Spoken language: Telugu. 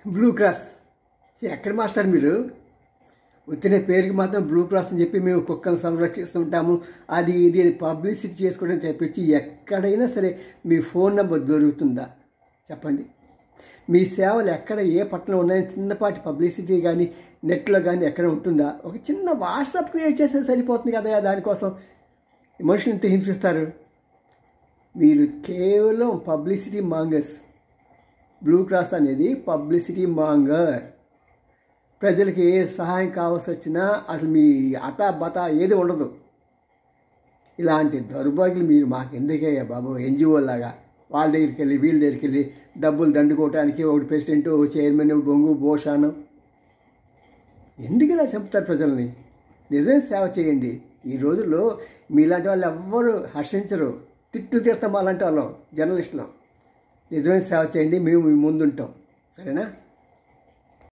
బ్లూ క్రాస్ ఎక్కడ మాస్టర్ మీరు? వచ్చిన పేరుకి మాత్రం బ్లూ క్రాస్ అని చెప్పి మేము కుక్కను సంరక్షిస్తుంటాము, అది ఇది పబ్లిసిటీ చేసుకోవడం తెప్పించి ఎక్కడైనా సరే మీ ఫోన్ నెంబర్ దొరుకుతుందా చెప్పండి? మీ సేవలు ఎక్కడ ఏ పట్టణం ఉన్నాయని చిన్నపాటి పబ్లిసిటీ కానీ నెట్లో కానీ ఎక్కడ ఉంటుందా? ఒక చిన్న వాట్సాప్ క్రియేట్ చేస్తే సరిపోతుంది కదా, దానికోసం మనుషులు ఇంత హింసిస్తారు. మీరు కేవలం పబ్లిసిటీ మాంగర్స్. బ్లూ క్రాస్ అనేది పబ్లిసిటీ మాంగర్. ప్రజలకి ఏ సహాయం కావాల్సి వచ్చినా అసలు మీ బతా ఏది ఉండదు. ఇలాంటి దౌర్భాగ్యులు మీరు మాకు ఎందుకయ్యా బాబు? ఎన్జిఓ లాగా వాళ్ళ దగ్గరికి వెళ్ళి వీళ్ళ దగ్గరికి వెళ్ళి డబ్బులు దండుకోవటానికి ఒకటి ప్రెసిడెంట్, చైర్మన్, బొంగు భోషానం. ఎందుకు ఇలా చెప్తారు ప్రజల్ని? నిజమే సేవ చేయండి. ఈ రోజుల్లో మీలాంటి వాళ్ళు ఎవ్వరూ హర్షించరు, తిట్లు తిడతాం అలాంటి వాళ్ళం జర్నలిస్టులం. నిజమైన సేవ చేయండి, మేము మీ ముందుంటాం. సరేనా?